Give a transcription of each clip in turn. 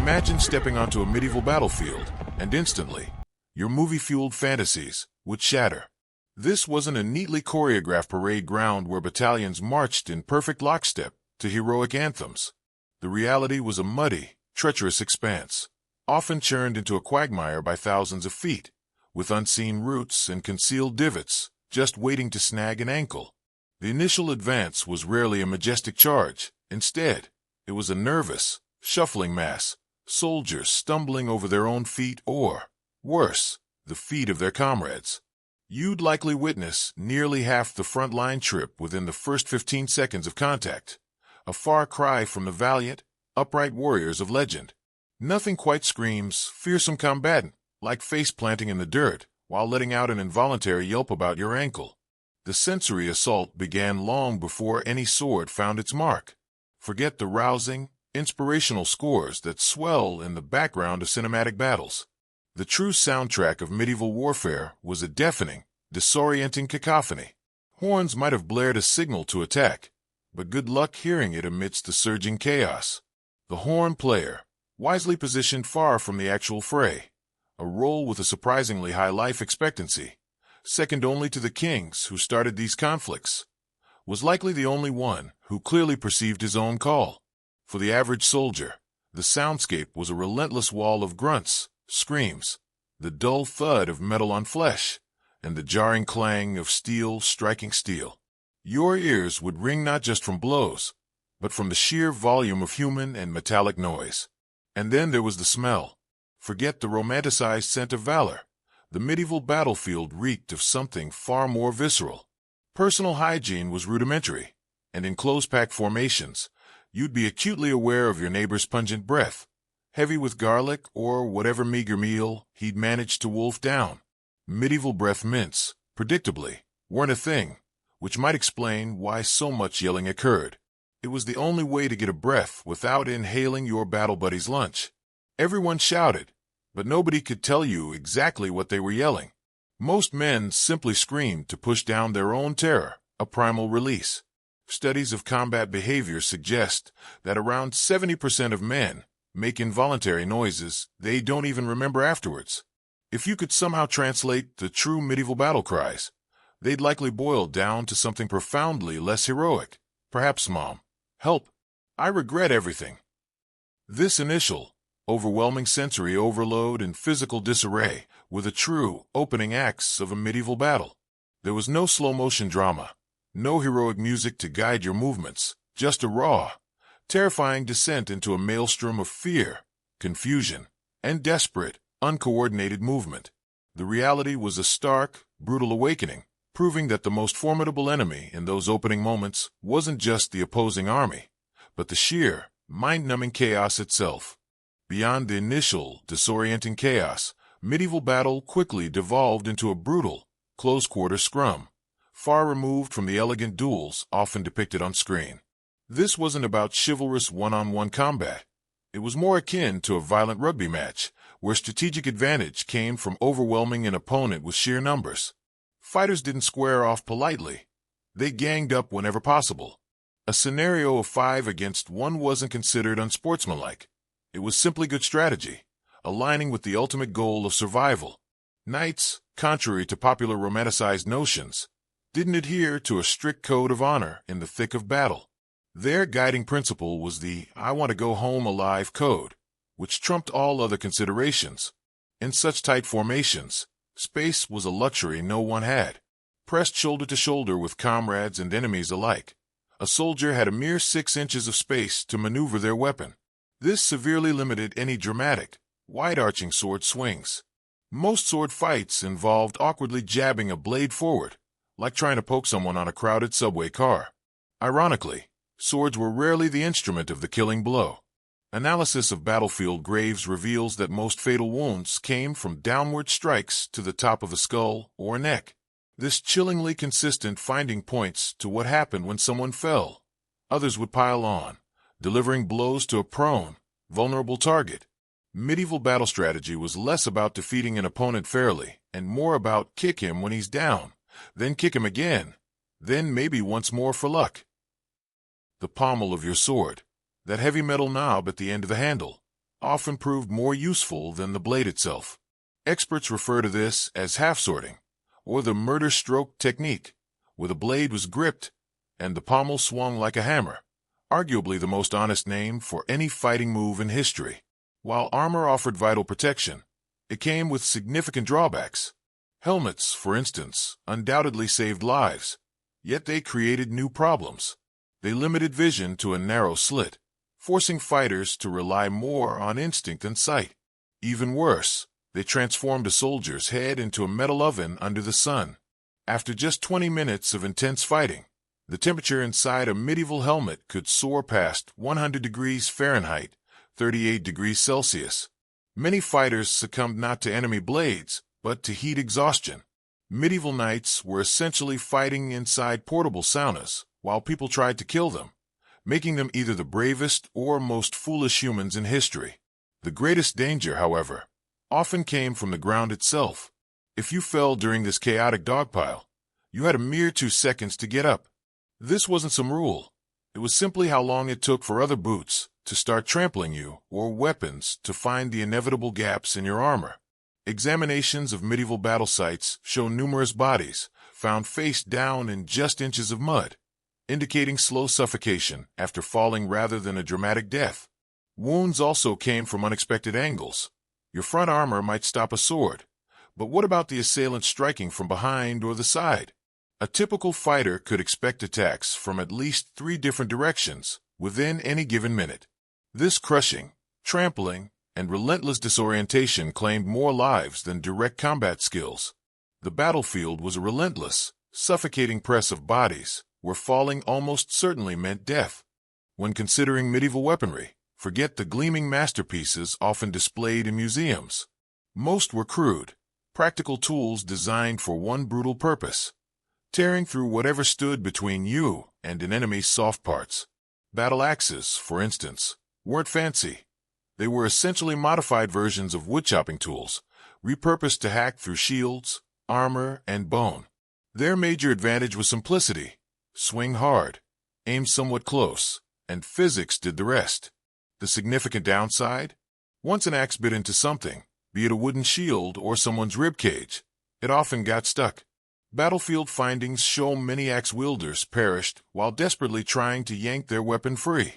Imagine stepping onto a medieval battlefield, and instantly, your movie-fueled fantasies would shatter. This wasn't a neatly choreographed parade ground where battalions marched in perfect lockstep to heroic anthems. The reality was a muddy, treacherous expanse, often churned into a quagmire by thousands of feet, with unseen roots and concealed divots just waiting to snag an ankle. The initial advance was rarely a majestic charge. Instead, it was a nervous, shuffling mass, soldiers stumbling over their own feet or, worse, the feet of their comrades. You'd likely witness nearly half the front line trip within the first 15 seconds of contact, a far cry from the valiant, upright warriors of legend. Nothing quite screams fearsome combatant like face-planting in the dirt while letting out an involuntary yelp about your ankle. The sensory assault began long before any sword found its mark. Forget the rousing, inspirational scores that swell in the background of cinematic battles. The true soundtrack of medieval warfare was a deafening, disorienting cacophony. Horns might have blared a signal to attack, but good luck hearing it amidst the surging chaos. The horn player, wisely positioned far from the actual fray, a role with a surprisingly high life expectancy, second only to the kings who started these conflicts, was likely the only one who clearly perceived his own call. For the average soldier, the soundscape was a relentless wall of grunts, screams, the dull thud of metal on flesh, and the jarring clang of steel striking steel. Your ears would ring not just from blows, but from the sheer volume of human and metallic noise. And then there was the smell. Forget the romanticized scent of valor. The medieval battlefield reeked of something far more visceral. Personal hygiene was rudimentary, and in close-packed formations, you'd be acutely aware of your neighbor's pungent breath, heavy with garlic or whatever meager meal he'd managed to wolf down. Medieval breath mints, predictably, weren't a thing, which might explain why so much yelling occurred. It was the only way to get a breath without inhaling your battle buddy's lunch. Everyone shouted, but nobody could tell you exactly what they were yelling. Most men simply screamed to push down their own terror, a primal release. Studies of combat behavior suggest that around 70% of men make involuntary noises they don't even remember afterwards. If you could somehow translate the true medieval battle cries, they'd likely boil down to something profoundly less heroic. Perhaps, Mom, help, I regret everything. This initial, overwhelming sensory overload and physical disarray were the true opening acts of a medieval battle. There was no slow-motion drama, no heroic music to guide your movements, just a raw, terrifying descent into a maelstrom of fear, confusion, and desperate, uncoordinated movement. The reality was a stark, brutal awakening, proving that the most formidable enemy in those opening moments wasn't just the opposing army, but the sheer, mind-numbing chaos itself. Beyond the initial, disorienting chaos, medieval battle quickly devolved into a brutal, close-quarter scrum, far removed from the elegant duels often depicted on screen. This wasn't about chivalrous one-on-one combat. It was more akin to a violent rugby match, where strategic advantage came from overwhelming an opponent with sheer numbers. Fighters didn't square off politely. They ganged up whenever possible. A scenario of 5 against 1 wasn't considered unsportsmanlike. It was simply good strategy, aligning with the ultimate goal of survival. Knights, contrary to popular romanticized notions, didn't adhere to a strict code of honor in the thick of battle. Their guiding principle was the "I want to go home alive" code, which trumped all other considerations. In such tight formations, space was a luxury no one had. Pressed shoulder to shoulder with comrades and enemies alike, a soldier had a mere 6 inches of space to maneuver their weapon. This severely limited any dramatic, wide-arching sword swings. Most sword fights involved awkwardly jabbing a blade forward, like trying to poke someone on a crowded subway car. Ironically, swords were rarely the instrument of the killing blow. Analysis of battlefield graves reveals that most fatal wounds came from downward strikes to the top of a skull or neck. This chillingly consistent finding points to what happened when someone fell. Others would pile on, delivering blows to a prone, vulnerable target. Medieval battle strategy was less about defeating an opponent fairly and more about kick him when he's down, then kick him again, then maybe once more for luck. The pommel of your sword, that heavy metal knob at the end of the handle, often proved more useful than the blade itself. Experts refer to this as half-swording, or the murder stroke technique, where the blade was gripped and the pommel swung like a hammer, arguably the most honest name for any fighting move in history. While armor offered vital protection, it came with significant drawbacks. Helmets, for instance, undoubtedly saved lives, yet they created new problems. They limited vision to a narrow slit, forcing fighters to rely more on instinct and sight. Even worse, they transformed a soldier's head into a metal oven under the sun. After just 20 minutes of intense fighting, the temperature inside a medieval helmet could soar past 100 degrees Fahrenheit, 38 degrees Celsius. Many fighters succumbed not to enemy blades, but to heat exhaustion. Medieval knights were essentially fighting inside portable saunas, while people tried to kill them, making them either the bravest or most foolish humans in history. The greatest danger, however, often came from the ground itself. If you fell during this chaotic dogpile, you had a mere 2 seconds to get up. This wasn't some rule. It was simply how long it took for other boots to start trampling you or weapons to find the inevitable gaps in your armor. Examinations of medieval battle sites show numerous bodies found face down in just inches of mud, indicating slow suffocation after falling rather than a dramatic death. Wounds also came from unexpected angles. Your front armor might stop a sword, but what about the assailant striking from behind or the side? A typical fighter could expect attacks from at least 3 different directions within any given minute. This crushing, trampling, and relentless disorientation claimed more lives than direct combat skills. The battlefield was a relentless, suffocating press of bodies, where falling almost certainly meant death. When considering medieval weaponry, forget the gleaming masterpieces often displayed in museums. Most were crude, practical tools designed for one brutal purpose: tearing through whatever stood between you and an enemy's soft parts. Battle axes, for instance, weren't fancy. They were essentially modified versions of wood-chopping tools, repurposed to hack through shields, armor, and bone. Their major advantage was simplicity: swing hard, aim somewhat close, and physics did the rest. The significant downside? Once an axe bit into something, be it a wooden shield or someone's ribcage, it often got stuck. Battlefield findings show many axe wielders perished while desperately trying to yank their weapon free.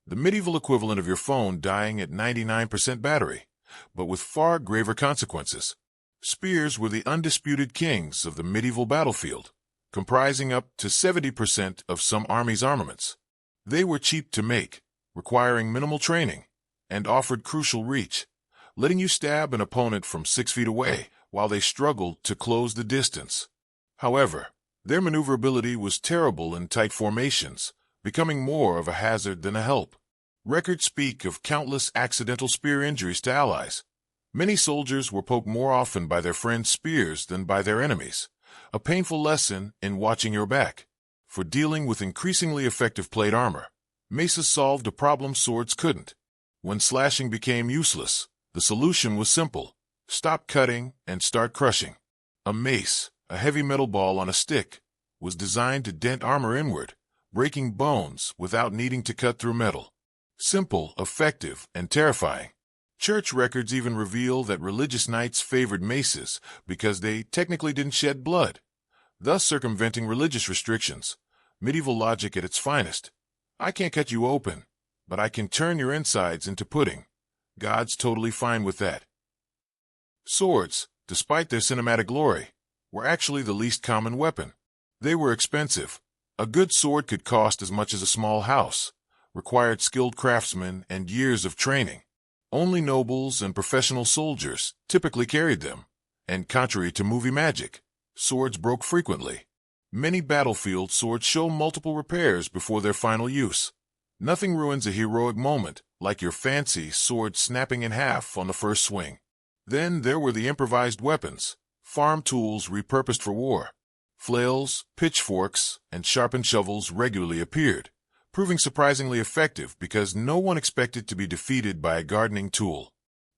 The medieval equivalent of your phone dying at 99% battery, but with far graver consequences. Spears were the undisputed kings of the medieval battlefield, comprising up to 70% of some armies' armaments. They were cheap to make, requiring minimal training, and offered crucial reach, letting you stab an opponent from 6 feet away while they struggled to close the distance. However, their maneuverability was terrible in tight formations, becoming more of a hazard than a help. Records speak of countless accidental spear injuries to allies. Many soldiers were poked more often by their friends' spears than by their enemies, a painful lesson in watching your back. For dealing with increasingly effective plate armor, maces solved a problem swords couldn't. When slashing became useless, the solution was simple: stop cutting and start crushing. A mace, a heavy metal ball on a stick, was designed to dent armor inward, breaking bones without needing to cut through metal. Simple, effective, and terrifying. Church records even reveal that religious knights favored maces because they technically didn't shed blood, thus circumventing religious restrictions. Medieval logic at its finest. I can't cut you open, but I can turn your insides into pudding. God's totally fine with that. Swords, despite their cinematic glory, were actually the least common weapon. They were expensive. A good sword could cost as much as a small house, required skilled craftsmen and years of training. Only nobles and professional soldiers typically carried them, and contrary to movie magic, swords broke frequently. Many battlefield swords show multiple repairs before their final use. Nothing ruins a heroic moment like your fancy sword snapping in half on the first swing. Then there were the improvised weapons, farm tools repurposed for war. Flails, pitchforks, and sharpened shovels regularly appeared, proving surprisingly effective because no one expected to be defeated by a gardening tool.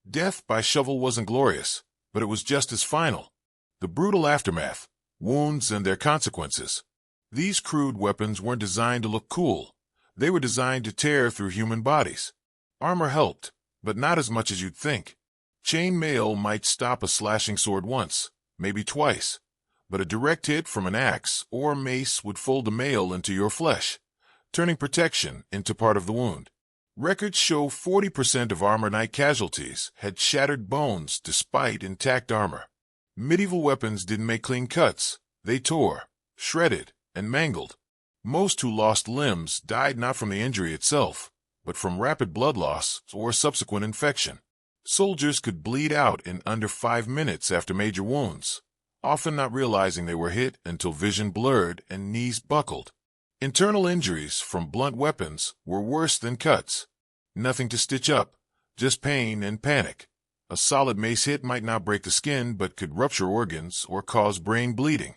Death by shovel wasn't glorious, but it was just as final. The brutal aftermath, wounds and their consequences. These crude weapons weren't designed to look cool. They were designed to tear through human bodies. Armor helped, but not as much as you'd think. Chain mail might stop a slashing sword once, maybe twice, but a direct hit from an axe or mace would fold the mail into your flesh, turning protection into part of the wound. Records show 40% of armor knight casualties had shattered bones despite intact armor. Medieval weapons didn't make clean cuts. They tore, shredded, and mangled. Most who lost limbs died not from the injury itself, but from rapid blood loss or subsequent infection. Soldiers could bleed out in under 5 minutes after major wounds, often not realizing they were hit until vision blurred and knees buckled. Internal injuries from blunt weapons were worse than cuts. Nothing to stitch up, just pain and panic. A solid mace hit might not break the skin but could rupture organs or cause brain bleeding.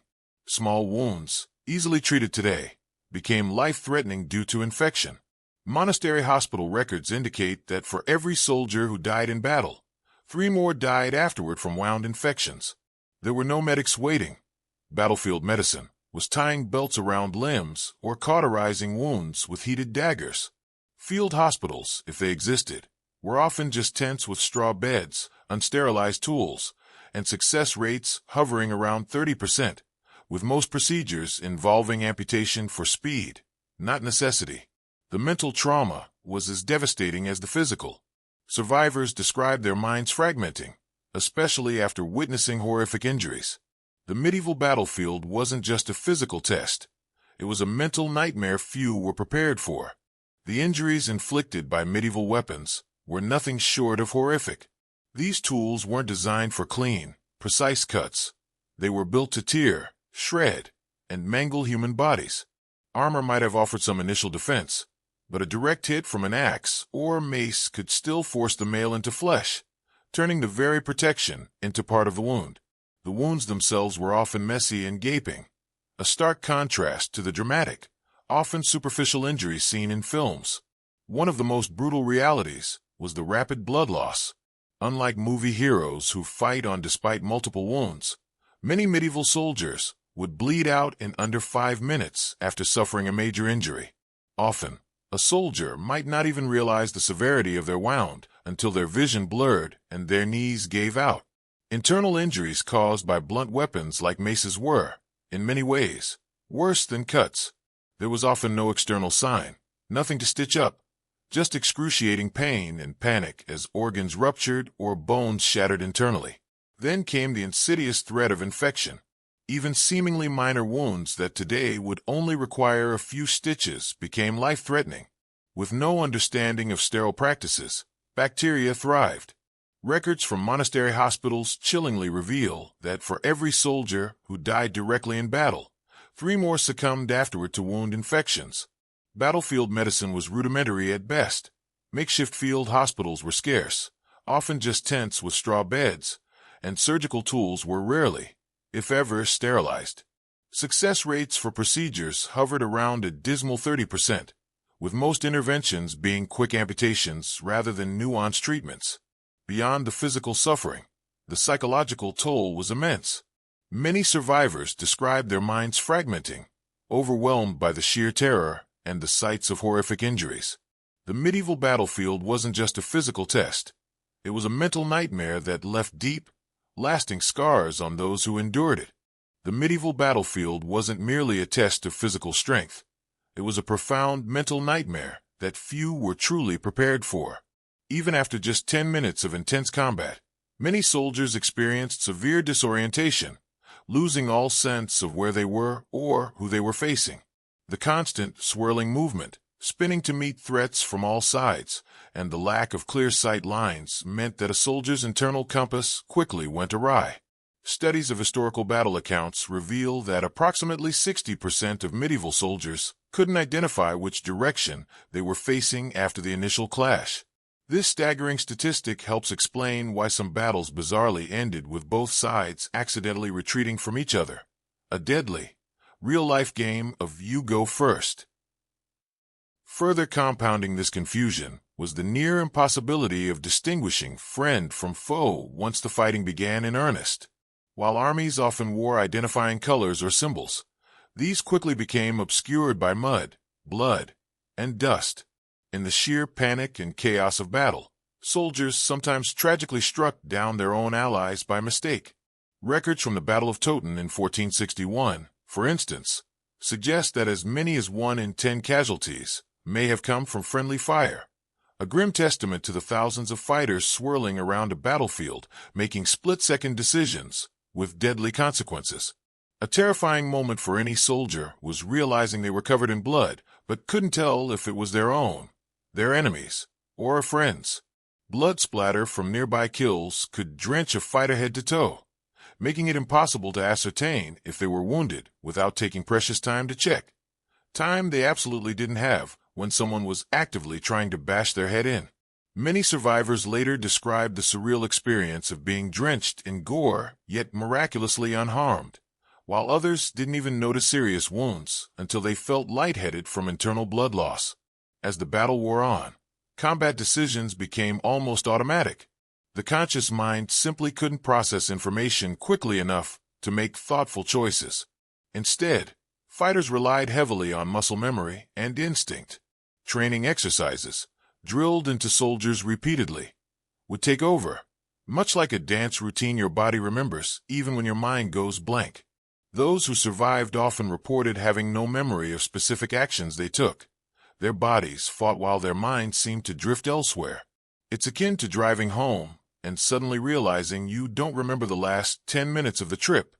Small wounds, easily treated today, became life-threatening due to infection. Monastery hospital records indicate that for every soldier who died in battle, 3 more died afterward from wound infections. There were no medics waiting. Battlefield medicine was tying belts around limbs or cauterizing wounds with heated daggers. Field hospitals, if they existed, were often just tents with straw beds, unsterilized tools, and success rates hovering around 30%, with most procedures involving amputation for speed, not necessity. The mental trauma was as devastating as the physical. Survivors described their minds fragmenting, especially after witnessing horrific injuries. The medieval battlefield wasn't just a physical test. It was a mental nightmare few were prepared for. The injuries inflicted by medieval weapons were nothing short of horrific. These tools weren't designed for clean, precise cuts. They were built to tear, shred, and mangle human bodies. Armor might have offered some initial defense, but a direct hit from an axe or mace could still force the mail into flesh, turning the very protection into part of the wound. The wounds themselves were often messy and gaping, a stark contrast to the dramatic, often superficial injuries seen in films. One of the most brutal realities was the rapid blood loss. Unlike movie heroes who fight on despite multiple wounds, many medieval soldiers would bleed out in under 5 minutes after suffering a major injury. Often, a soldier might not even realize the severity of their wound until their vision blurred and their knees gave out. Internal injuries caused by blunt weapons like maces were, in many ways, worse than cuts. There was often no external sign, nothing to stitch up, just excruciating pain and panic as organs ruptured or bones shattered internally. Then came the insidious threat of infection. Even seemingly minor wounds that today would only require a few stitches became life-threatening. With no understanding of sterile practices, bacteria thrived. Records from monastery hospitals chillingly reveal that for every soldier who died directly in battle, 3 more succumbed afterward to wound infections. Battlefield medicine was rudimentary at best. Makeshift field hospitals were scarce, often just tents with straw beds, and surgical tools were rarely, if ever, sterilized. Success rates for procedures hovered around a dismal 30%, with most interventions being quick amputations rather than nuanced treatments. Beyond the physical suffering, the psychological toll was immense. Many survivors described their minds fragmenting, overwhelmed by the sheer terror and the sights of horrific injuries. The medieval battlefield wasn't just a physical test. It was a mental nightmare that left deep, lasting scars on those who endured it. The medieval battlefield wasn't merely a test of physical strength. It was a profound mental nightmare that few were truly prepared for. Even after just 10 minutes of intense combat, many soldiers experienced severe disorientation, losing all sense of where they were or who they were facing. The constant, swirling movement, spinning to meet threats from all sides, and the lack of clear sight lines meant that a soldier's internal compass quickly went awry. Studies of historical battle accounts reveal that approximately 60% of medieval soldiers couldn't identify which direction they were facing after the initial clash. This staggering statistic helps explain why some battles bizarrely ended with both sides accidentally retreating from each other. A deadly, real-life game of you go first. Further compounding this confusion was the near impossibility of distinguishing friend from foe once the fighting began in earnest. While armies often wore identifying colors or symbols, these quickly became obscured by mud, blood, and dust. In the sheer panic and chaos of battle, Soldiers sometimes tragically struck down their own allies by mistake. Records from the Battle of Toten in 1461, for instance, suggest that as many as 1 in 10 casualties may have come from friendly fire, a grim testament to the thousands of fighters swirling around a battlefield, making split-second decisions with deadly consequences. A terrifying moment for any soldier was realizing they were covered in blood, but couldn't tell if it was their own, their enemies, or a friend's. Blood splatter from nearby kills could drench a fighter head to toe, making it impossible to ascertain if they were wounded without taking precious time to check. Time they absolutely didn't have when someone was actively trying to bash their head in. Many survivors later described the surreal experience of being drenched in gore, yet miraculously unharmed, while others didn't even notice serious wounds until they felt lightheaded from internal blood loss. As the battle wore on, combat decisions became almost automatic. The conscious mind simply couldn't process information quickly enough to make thoughtful choices. Instead, fighters relied heavily on muscle memory and instinct. Training exercises, drilled into soldiers repeatedly, would take over, much like a dance routine your body remembers even when your mind goes blank. Those who survived often reported having no memory of specific actions they took. Their bodies fought while their minds seemed to drift elsewhere. It's akin to driving home and suddenly realizing you don't remember the last 10 minutes of the trip,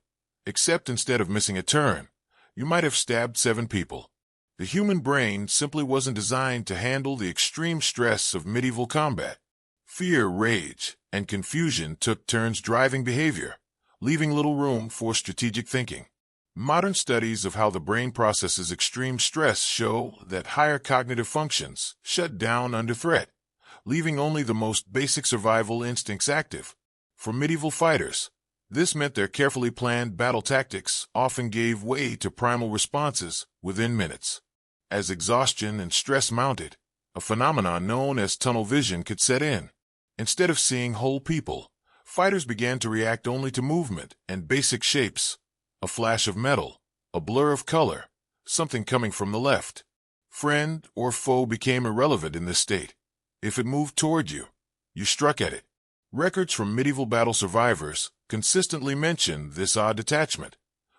except instead of missing a turn, you might have stabbed 7 people. The human brain simply wasn't designed to handle the extreme stress of medieval combat. Fear, rage, and confusion took turns driving behavior, leaving little room for strategic thinking. Modern studies of how the brain processes extreme stress show that higher cognitive functions shut down under threat, leaving only the most basic survival instincts active. For medieval fighters, this meant their carefully planned battle tactics often gave way to primal responses within minutes. As exhaustion and stress mounted, a phenomenon known as tunnel vision could set in. Instead of seeing whole people, fighters began to react only to movement and basic shapes. A flash of metal, a blur of color, something coming from the left. Friend or foe became irrelevant in this state. If it moved toward you, you struck at it. Records from medieval battle survivors consistently mention this odd detachment,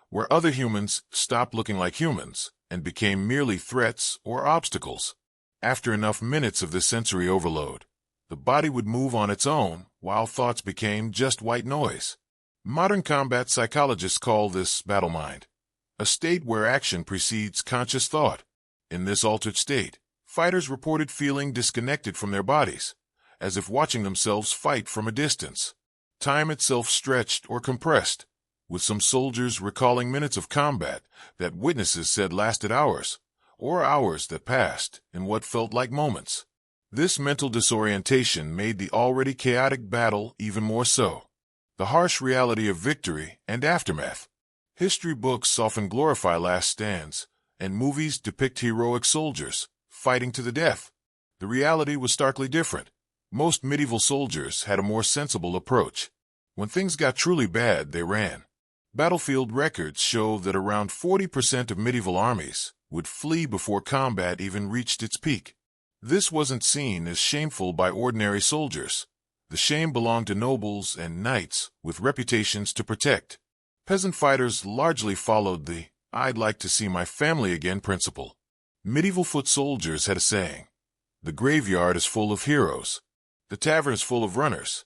where other humans stopped looking like humans and became merely threats or obstacles. After enough minutes of this sensory overload, the body would move on its own while thoughts became just white noise. Modern combat psychologists call this battle mind, a state where action precedes conscious thought. In this altered state, fighters reported feeling disconnected from their bodies, as if watching themselves fight from a distance. Time itself stretched or compressed, with some soldiers recalling minutes of combat that witnesses said lasted hours, or hours that passed in what felt like moments. This mental disorientation made the already chaotic battle even more so. The harsh reality of victory and aftermath. History books often glorify last stands, and movies depict heroic soldiers fighting to the death. The reality was starkly different. Most medieval soldiers had a more sensible approach. When things got truly bad, they ran. Battlefield records show that around 40% of medieval armies would flee before combat even reached its peak. This wasn't seen as shameful by ordinary soldiers. The shame belonged to nobles and knights with reputations to protect. Peasant fighters largely followed the "I'd like to see my family again" principle. Medieval foot soldiers had a saying: "The graveyard is full of heroes. The tavern is full of runners."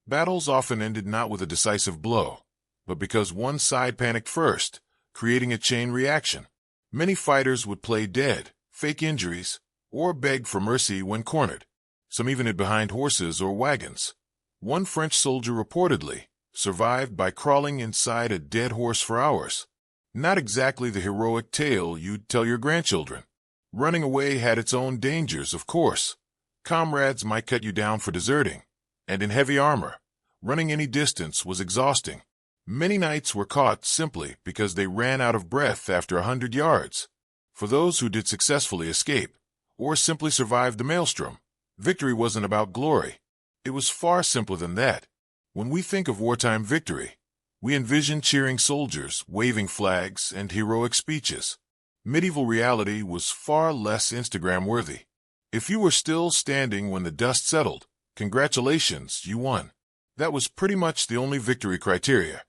Battles often ended not with a decisive blow, but because one side panicked first, creating a chain reaction. Many fighters would play dead, fake injuries, or beg for mercy when cornered. Some even hid behind horses or wagons. One French soldier reportedly survived by crawling inside a dead horse for hours. Not exactly the heroic tale you'd tell your grandchildren. Running away had its own dangers, of course. Comrades might cut you down for deserting, and in heavy armor, running any distance was exhausting. Many knights were caught simply because they ran out of breath after 100 yards. For those who did successfully escape, or simply survived the maelstrom, victory wasn't about glory. It was far simpler than that. When we think of wartime victory, we envision cheering soldiers, waving flags, and heroic speeches. Medieval reality was far less Instagram-worthy. If you were still standing when the dust settled, Congratulations, you won. That was pretty much the only victory criteria.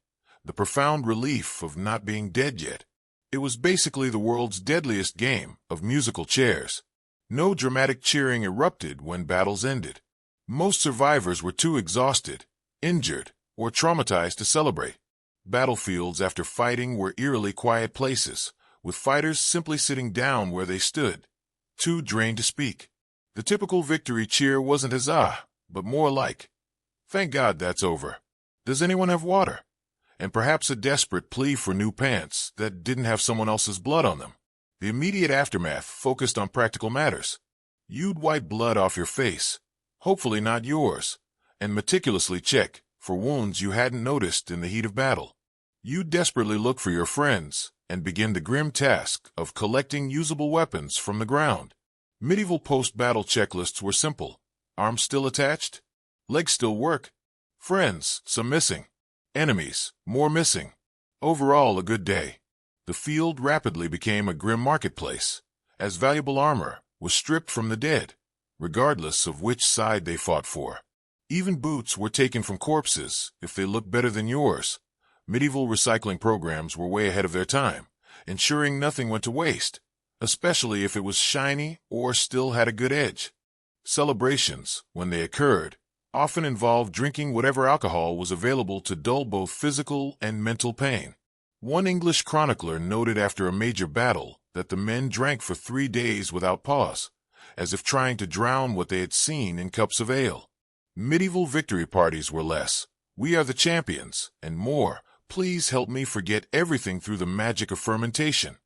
The profound relief of not being dead yet. It was basically the world's deadliest game of musical chairs. No dramatic cheering erupted when battles ended. Most survivors were too exhausted, injured, or traumatized to celebrate. Battlefields after fighting were eerily quiet places, with fighters simply sitting down where they stood, too drained to speak. The typical victory cheer wasn't huzzah, but more like, "Thank God that's over. Does anyone have water?" And perhaps a desperate plea for new pants that didn't have someone else's blood on them. The immediate aftermath focused on practical matters. You'd wipe blood off your face, hopefully not yours, and meticulously check for wounds you hadn't noticed in the heat of battle. You'd desperately look for your friends and begin the grim task of collecting usable weapons from the ground. Medieval post-battle checklists were simple. Arms still attached? Legs still work? Friends, some missing. Enemies, more missing. Overall, a good day. The field rapidly became a grim marketplace, as valuable armor was stripped from the dead, regardless of which side they fought for. Even boots were taken from corpses if they looked better than yours. Medieval recycling programs were way ahead of their time, ensuring nothing went to waste, especially if it was shiny or still had a good edge. Celebrations, when they occurred, often involved drinking whatever alcohol was available to dull both physical and mental pain. One English chronicler noted after a major battle that the men drank for 3 days without pause, as if trying to drown what they had seen in cups of ale. Medieval victory parties were less, "We are the champions," and more, "Please help me forget everything through the magic of fermentation."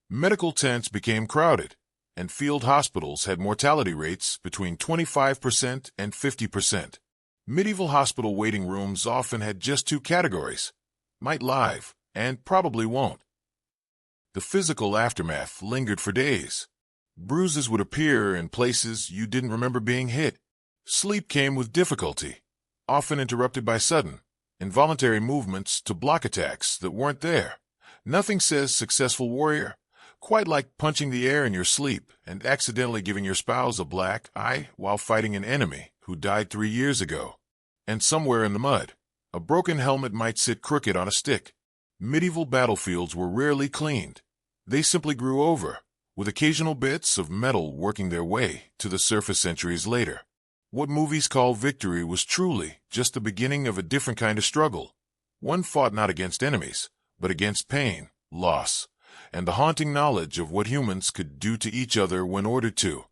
Medical tents became crowded, and field hospitals had mortality rates between 25% and 50%. Medieval hospital waiting rooms often had just 2 categories: might live and probably won't. The physical aftermath lingered for days. Bruises would appear in places you didn't remember being hit. Sleep came with difficulty, often interrupted by sudden, involuntary movements to block attacks that weren't there. Nothing says successful warrior quite like punching the air in your sleep and accidentally giving your spouse a black eye while fighting an enemy who died 3 years ago. And somewhere in the mud, a broken helmet might sit crooked on a stick. Medieval battlefields were rarely cleaned. They simply grew over, with occasional bits of metal working their way to the surface centuries later. What movies call victory was truly just the beginning of a different kind of struggle. One fought not against enemies, but against pain, loss, and the haunting knowledge of what humans could do to each other when ordered to.